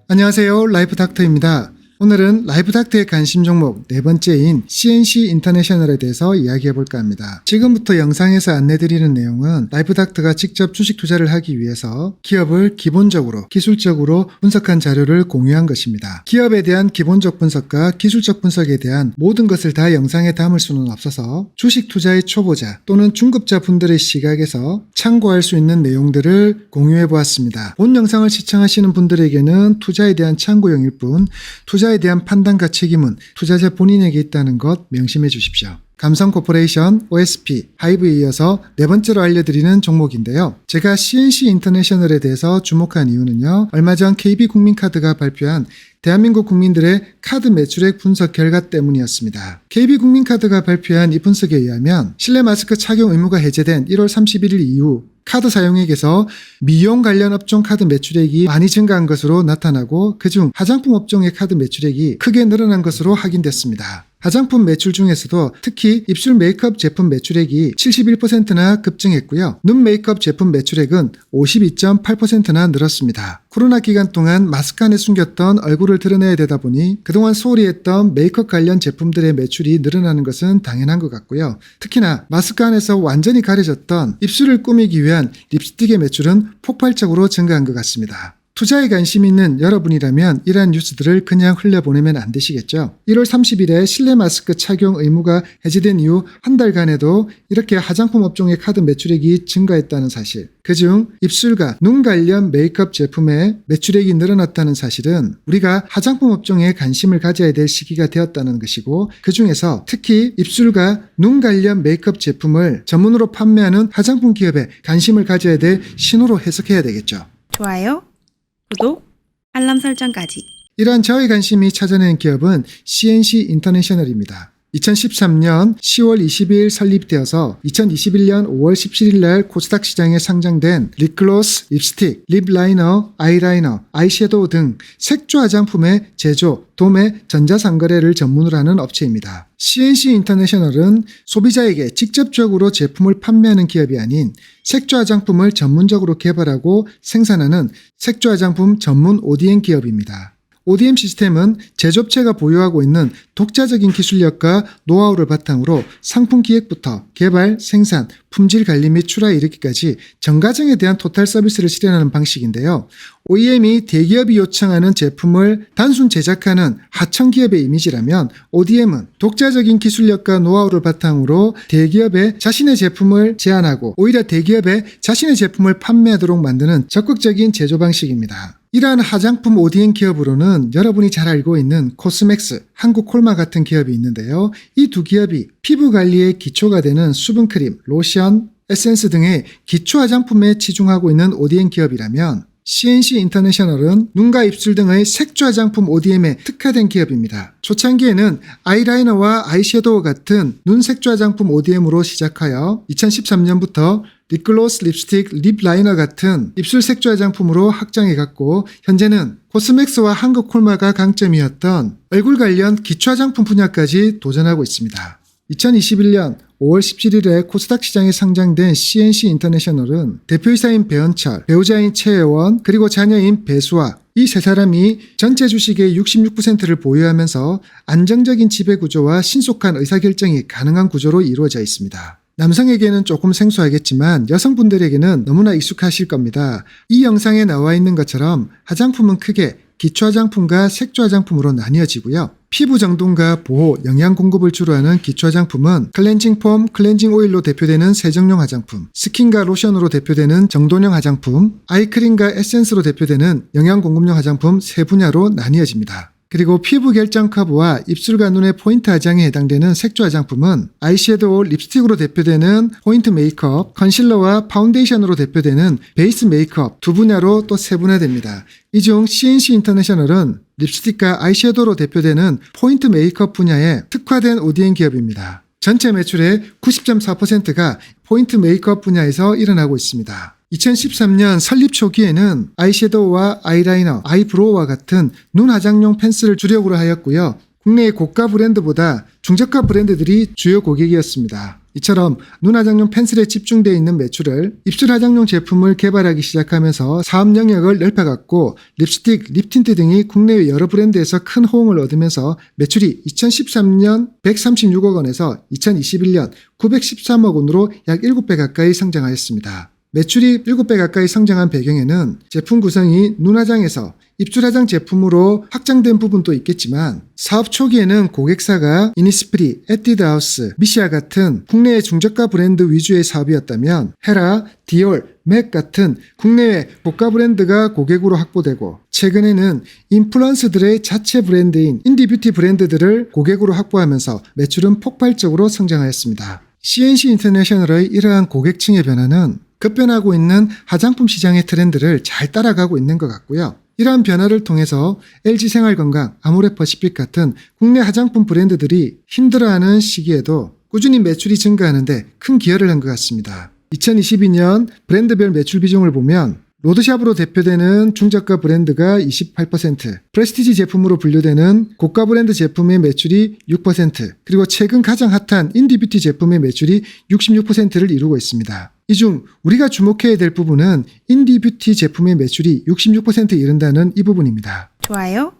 안녕하세요. 라이프닥터입니다. 오늘은 라이프닥터의 관심 종목 네 번째인 CNC 인터내셔널에 대해서 이야기해볼까 합니다. 지금부터 영상에서 안내드리는 내용은 라이프닥터가 직접 주식 투자를 하기 위해서 기업을 기본적으로 기술적으로 분석한 자료를 공유한 것입니다. 기업에 대한 기본적 분석과 기술적 분석에 대한 모든 것을 다 영상에 담을 수는 없어서 주식 투자의 초보자 또는 중급자 분들의 시각에서 참고할 수 있는 내용들을 공유해 보았습니다. 본 영상을 시청하시는 분들에게는 투자에 대한 참고용일 뿐 투자에 대한 판단과 책임은 투자자 본인에게 있다는 것 명심해 주십시오. 감성코퍼레이션, OSP, 하이브에 이어서 네 번째로 알려드리는 종목인데요. 제가 CNC 인터내셔널에 대해서 주목한 이유는요. 얼마 전 KB국민카드가 발표한 대한민국 국민들의 카드 매출액 분석 결과 때문이었습니다. KB국민카드가 발표한 이 분석에 의하면 실내 마스크 착용 의무가 해제된 1월 31일 이후 카드 사용액에서 미용 관련 업종 카드 매출액이 많이 증가한 것으로 나타나고 그중 화장품 업종의 카드 매출액이 크게 늘어난 것으로 확인됐습니다. 화장품 매출 중에서도 특히 입술 메이크업 제품 매출액이 71%나 급증했고요. 눈 메이크업 제품 매출액은 52.8%나 늘었습니다. 코로나 기간 동안 마스크 안에 숨겼던 얼굴을 드러내야 되다 보니 그동안 소홀히 했던 메이크업 관련 제품들의 매출이 늘어나는 것은 당연한 것 같고요. 특히나 마스크 안에서 완전히 가려졌던 입술을 꾸미기 위한 립스틱의 매출은 폭발적으로 증가한 것 같습니다. 투자에 관심 있는 여러분이라면 이러한 뉴스들을 그냥 흘려보내면 안 되시겠죠. 1월 30일에 실내 마스크 착용 의무가 해제된 이후 한 달간에도 이렇게 화장품 업종의 카드 매출액이 증가했다는 사실, 그중 입술과 눈 관련 메이크업 제품의 매출액이 늘어났다는 사실은 우리가 화장품 업종에 관심을 가져야 될 시기가 되었다는 것이고, 그 중에서 특히 입술과 눈 관련 메이크업 제품을 전문으로 판매하는 화장품 기업에 관심을 가져야 될 신호로 해석해야 되겠죠. 좋아요, 구독, 알람 설정까지. 이러한 저의 관심이 찾아낸 기업은 CNC 인터내셔널입니다. 2013년 10월 20일 설립되어서 2021년 5월 17일 날 코스닥 시장에 상장된 립글로스, 립스틱, 립라이너, 아이라이너, 아이섀도우 등 색조 화장품의 제조, 도매, 전자상거래를 전문으로 하는 업체입니다. CNC 인터내셔널은 소비자에게 직접적으로 제품을 판매하는 기업이 아닌 색조 화장품을 전문적으로 개발하고 생산하는 색조 화장품 전문 ODM 기업입니다. ODM 시스템은 제조업체가 보유하고 있는 독자적인 기술력과 노하우를 바탕으로 상품 기획부터 개발, 생산, 품질 관리 및 출하에 이르기까지 전 과정에 대한 토탈 서비스를 실현하는 방식인데요. OEM이 대기업이 요청하는 제품을 단순 제작하는 하청기업의 이미지라면 ODM은 독자적인 기술력과 노하우를 바탕으로 대기업에 자신의 제품을 제안하고 오히려 대기업에 자신의 제품을 판매하도록 만드는 적극적인 제조 방식입니다. 이러한 화장품 ODM 기업으로는 여러분이 잘 알고 있는 코스맥스, 한국콜마 같은 기업이 있는데요. 이 두 기업이 피부 관리의 기초가 되는 수분크림, 로션, 에센스 등의 기초 화장품에 치중하고 있는 ODM 기업이라면 CNC 인터내셔널은 눈과 입술 등의 색조 화장품 ODM에 특화된 기업입니다. 초창기에는 아이라이너와 아이섀도우 같은 눈 색조 화장품 ODM으로 시작하여 2013년부터 립글로스, 립스틱, 립라이너 같은 입술 색조 화장품으로 확장해갔고 현재는 코스맥스와 한국콜마가 강점이었던 얼굴 관련 기초 화장품 분야까지 도전하고 있습니다. 2021년 5월 17일에 코스닥 시장에 상장된 CNC 인터내셔널은 대표이사인 배현철, 배우자인 최혜원, 그리고 자녀인 배수아 이 세 사람이 전체 주식의 66%를 보유하면서 안정적인 지배구조와 신속한 의사결정이 가능한 구조로 이루어져 있습니다. 남성에게는 조금 생소하겠지만 여성분들에게는 너무나 익숙하실 겁니다. 이 영상에 나와 있는 것처럼 화장품은 크게 기초 화장품과 색조 화장품으로 나뉘어지고요. 피부 정돈과 보호, 영양 공급을 주로 하는 기초 화장품은 클렌징 폼, 클렌징 오일로 대표되는 세정용 화장품, 스킨과 로션으로 대표되는 정돈형 화장품, 아이크림과 에센스로 대표되는 영양 공급용 화장품 세 분야로 나뉘어집니다. 그리고 피부 결정 커브와 입술과 눈의 포인트 화장에 해당되는 색조 화장품은 아이섀도우, 립스틱으로 대표되는 포인트 메이크업, 컨실러와 파운데이션으로 대표되는 베이스 메이크업 두 분야로 또 세분화됩니다. 이 중 CNC 인터내셔널은 립스틱과 아이섀도우로 대표되는 포인트 메이크업 분야에 특화된 ODM 기업입니다. 전체 매출의 90.4%가 포인트 메이크업 분야에서 일어나고 있습니다. 2013년 설립 초기에는 아이섀도우와 아이라이너, 아이브로우와 같은 눈 화장용 펜슬을 주력으로 하였고요. 국내의 고가 브랜드보다 중저가 브랜드들이 주요 고객이었습니다. 이처럼 눈 화장용 펜슬에 집중되어 있는 매출을 입술 화장용 제품을 개발하기 시작하면서 사업 영역을 넓혀갔고 립스틱, 립틴트 등이 국내외 여러 브랜드에서 큰 호응을 얻으면서 매출이 2013년 136억 원에서 2021년 913억 원으로 약 7배 가까이 성장하였습니다. 매출이 7배 가까이 성장한 배경에는 제품 구성이 눈화장에서 입술화장 제품으로 확장된 부분도 있겠지만 사업 초기에는 고객사가 이니스프리, 에뛰드하우스, 미시아 같은 국내의 중저가 브랜드 위주의 사업이었다면 헤라, 디올, 맥 같은 국내외 고가 브랜드가 고객으로 확보되고 최근에는 인플루언서들의 자체 브랜드인 인디뷰티 브랜드들을 고객으로 확보하면서 매출은 폭발적으로 성장하였습니다. CNC 인터내셔널의 이러한 고객층의 변화는 급변하고 있는 화장품 시장의 트렌드를 잘 따라가고 있는 것 같고요. 이러한 변화를 통해서 LG생활건강, 아모레퍼시픽 같은 국내 화장품 브랜드들이 힘들어하는 시기에도 꾸준히 매출이 증가하는데 큰 기여를 한 것 같습니다. 2022년 브랜드별 매출 비중을 보면 로드샵으로 대표되는 중저가 브랜드가 28%, 프레스티지 제품으로 분류되는 고가 브랜드 제품의 매출이 6%, 그리고 최근 가장 핫한 인디뷰티 제품의 매출이 66%를 이루고 있습니다. 이 중 우리가 주목해야 될 부분은 인디뷰티 제품의 매출이 66%에 이른다는 이 부분입니다. 좋아요,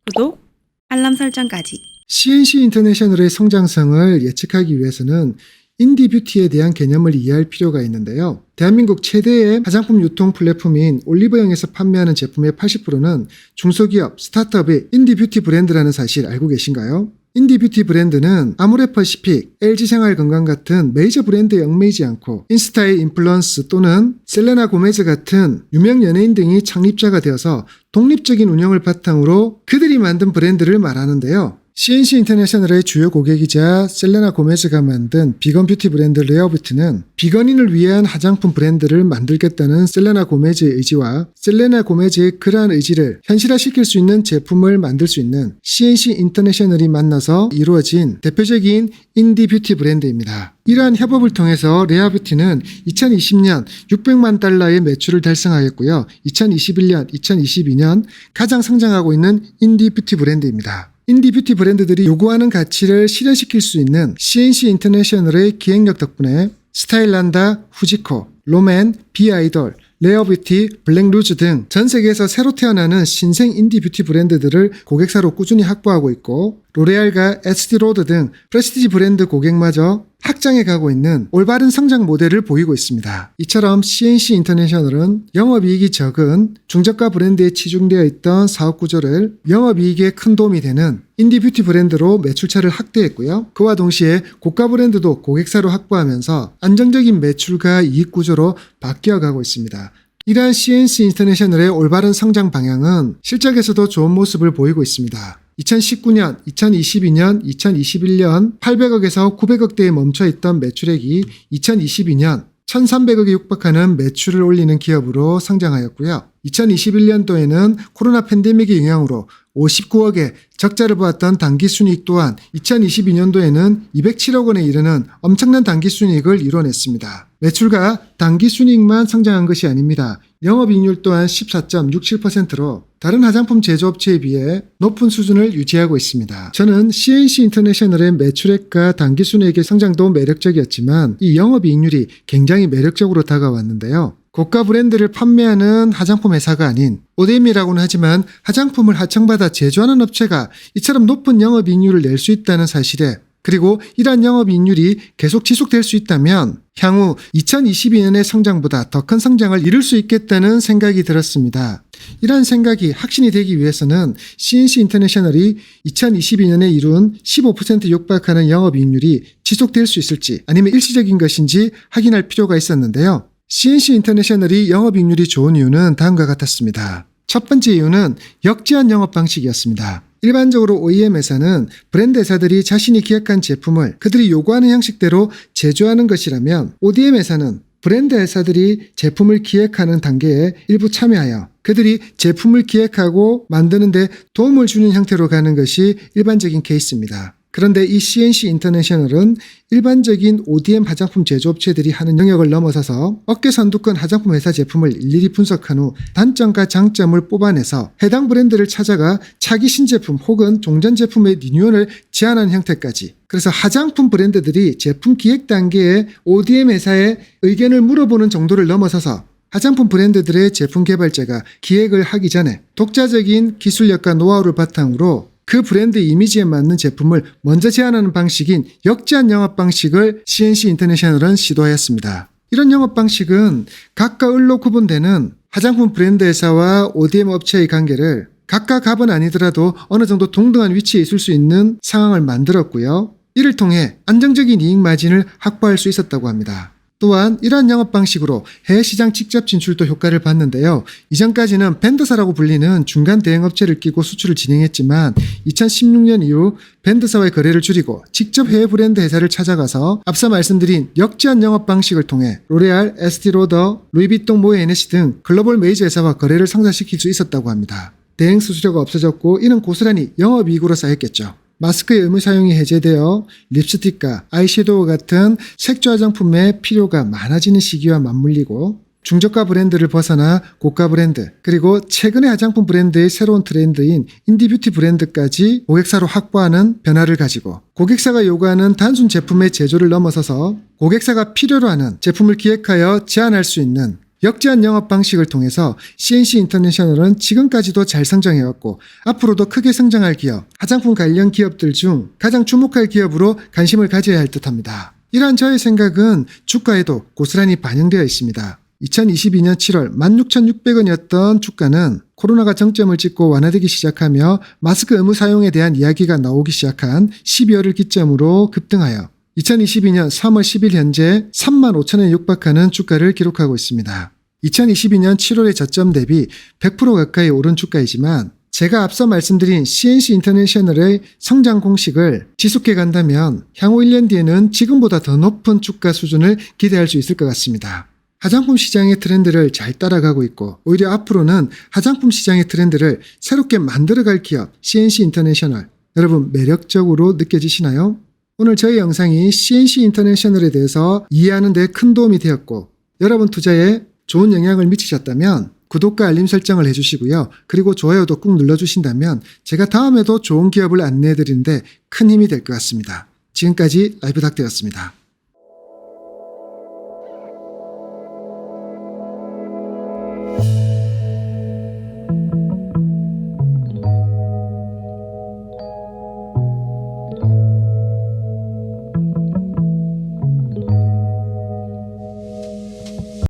구독, 알람 설정까지. CNC 인터내셔널의 성장성을 예측하기 위해서는 인디뷰티에 대한 개념을 이해할 필요가 있는데요. 대한민국 최대의 화장품 유통 플랫폼인 올리브영에서 판매하는 제품의 80%는 중소기업, 스타트업의 인디뷰티 브랜드라는 사실 알고 계신가요? 인디뷰티 브랜드는 아모레퍼시픽, LG생활건강 같은 메이저 브랜드에 얽매이지 않고 인스타의 인플루언스 또는 셀레나 고메즈 같은 유명 연예인 등이 창립자가 되어서 독립적인 운영을 바탕으로 그들이 만든 브랜드를 말하는데요. CNC 인터내셔널의 주요 고객이자 셀레나 고메즈가 만든 비건 뷰티 브랜드 레어뷰티는 비건인을 위한 화장품 브랜드를 만들겠다는 셀레나 고메즈의 의지와 셀레나 고메즈의 그러한 의지를 현실화시킬 수 있는 제품을 만들 수 있는 CNC 인터내셔널이 만나서 이루어진 대표적인 인디 뷰티 브랜드입니다. 이러한 협업을 통해서 레어뷰티는 2020년 600만 달러의 매출을 달성하였고요. 2021년, 2022년 가장 성장하고 있는 인디 뷰티 브랜드입니다. 인디뷰티 브랜드들이 요구하는 가치를 실현시킬 수 있는 CNC 인터내셔널의 기획력 덕분에 스타일란다, 후지코, 롬앤, 비아이돌, 레어뷰티, 블랙루즈 등 전 세계에서 새로 태어나는 신생 인디뷰티 브랜드들을 고객사로 꾸준히 확보하고 있고 로레알과 에스티로드 등 프레스티지 브랜드 고객마저 확장해 가고 있는 올바른 성장 모델을 보이고 있습니다. 이처럼 CNC 인터내셔널은 영업이익이 적은 중저가 브랜드에 치중되어 있던 사업 구조를 영업이익에 큰 도움이 되는 인디뷰티 브랜드로 매출차를 확대했고요. 그와 동시에 고가 브랜드도 고객사로 확보하면서 안정적인 매출과 이익 구조로 바뀌어가고 있습니다. 이러한 CNC 인터내셔널의 올바른 성장 방향은 실적에서도 좋은 모습을 보이고 있습니다. 2019년, 2022년, 2021년 800억에서 900억대에 멈춰있던 매출액이 2022년 1,300억에 육박하는 매출을 올리는 기업으로 성장하였고요. 2021년도에는 코로나 팬데믹의 영향으로 59억의 적자를 보았던 당기순이익 또한 2022년도에는 207억 원에 이르는 엄청난 당기순이익을 이뤄냈습니다. 매출과 당기순이익만 성장한 것이 아닙니다. 영업이익률 또한 14.67%로 다른 화장품 제조업체에 비해 높은 수준을 유지하고 있습니다. 저는 CNC 인터내셔널의 매출액과 당기순이익의 성장도 매력적이었지만 이 영업이익률이 굉장히 매력적으로 다가왔는데요. 고가 브랜드를 판매하는 화장품 회사가 아닌 ODM이라고는 하지만 화장품을 하청받아 제조하는 업체가 이처럼 높은 영업이익률을 낼 수 있다는 사실에 그리고 이러한 영업이익률이 계속 지속될 수 있다면 향후 2022년의 성장보다 더 큰 성장을 이룰 수 있겠다는 생각이 들었습니다. 이러한 생각이 확신이 되기 위해서는 CNC 인터내셔널이 2022년에 이룬 15% 육박하는 영업이익률이 지속될 수 있을지 아니면 일시적인 것인지 확인할 필요가 있었는데요. CNC 인터내셔널이 영업이익률이 좋은 이유는 다음과 같았습니다. 첫 번째 이유는 역제한 영업 방식이었습니다. 일반적으로 OEM 회사는 브랜드 회사들이 자신이 기획한 제품을 그들이 요구하는 형식대로 제조하는 것이라면 ODM 회사는 브랜드 회사들이 제품을 기획하는 단계에 일부 참여하여 그들이 제품을 기획하고 만드는 데 도움을 주는 형태로 가는 것이 일반적인 케이스입니다. 그런데 이 CNC 인터내셔널은 일반적인 ODM 화장품 제조업체들이 하는 영역을 넘어서서 업계 선두권 화장품 회사 제품을 일일이 분석한 후 단점과 장점을 뽑아내서 해당 브랜드를 찾아가 차기 신제품 혹은 종전 제품의 리뉴얼을 제안하는 형태까지, 그래서 화장품 브랜드들이 제품 기획 단계에 ODM 회사의 의견을 물어보는 정도를 넘어서서 화장품 브랜드들의 제품 개발자가 기획을 하기 전에 독자적인 기술력과 노하우를 바탕으로 그 브랜드 이미지에 맞는 제품을 먼저 제안하는 방식인 역제한 영업 방식을 CNC 인터내셔널은 시도하였습니다. 이런 영업 방식은 각각 을로 구분되는 화장품 브랜드 회사와 ODM 업체의 관계를 각각 갑은 아니더라도 어느 정도 동등한 위치에 있을 수 있는 상황을 만들었고요. 이를 통해 안정적인 이익 마진을 확보할 수 있었다고 합니다. 또한 이러한 영업 방식으로 해외 시장 직접 진출도 효과를 봤는데요. 이전까지는 벤더사라고 불리는 중간 대행업체를 끼고 수출을 진행했지만 2016년 이후 벤더사와의 거래를 줄이고 직접 해외 브랜드 회사를 찾아가서 앞서 말씀드린 역제한 영업 방식을 통해 로레알, 에스티로더, 루이비통, 모에네시 등 글로벌 메이저 회사와 거래를 성사시킬 수 있었다고 합니다. 대행 수수료가 없어졌고 이는 고스란히 영업이익으로 쌓였겠죠. 마스크의 의무 사용이 해제되어 립스틱과 아이섀도우 같은 색조 화장품의 필요가 많아지는 시기와 맞물리고 중저가 브랜드를 벗어나 고가 브랜드, 그리고 최근의 화장품 브랜드의 새로운 트렌드인 인디뷰티 브랜드까지 고객사로 확보하는 변화를 가지고 고객사가 요구하는 단순 제품의 제조를 넘어서서 고객사가 필요로 하는 제품을 기획하여 제안할 수 있는 역제한 영업 방식을 통해서 CNC 인터내셔널은 지금까지도 잘 성장해왔고 앞으로도 크게 성장할 기업, 화장품 관련 기업들 중 가장 주목할 기업으로 관심을 가져야 할 듯합니다. 이러한 저의 생각은 주가에도 고스란히 반영되어 있습니다. 2022년 7월 16,600원이었던 주가는 코로나가 정점을 찍고 완화되기 시작하며 마스크 의무 사용에 대한 이야기가 나오기 시작한 12월을 기점으로 급등하여 2022년 3월 10일 현재 35,000원에 육박하는 주가를 기록하고 있습니다. 2022년 7월의 저점 대비 100% 가까이 오른 주가이지만 제가 앞서 말씀드린 CNC 인터내셔널의 성장 공식을 지속해 간다면 향후 1년 뒤에는 지금보다 더 높은 주가 수준을 기대할 수 있을 것 같습니다. 화장품 시장의 트렌드를 잘 따라가고 있고 오히려 앞으로는 화장품 시장의 트렌드를 새롭게 만들어갈 기업 CNC 인터내셔널, 여러분 매력적으로 느껴지시나요? 오늘 저희 영상이 CNC 인터내셔널에 대해서 이해하는 데 큰 도움이 되었고 여러분 투자에 좋은 영향을 미치셨다면 구독과 알림 설정을 해주시고요. 그리고 좋아요도 꾹 눌러주신다면 제가 다음에도 좋은 기업을 안내해드리는데 큰 힘이 될 것 같습니다. 지금까지 라이브 닥터였습니다.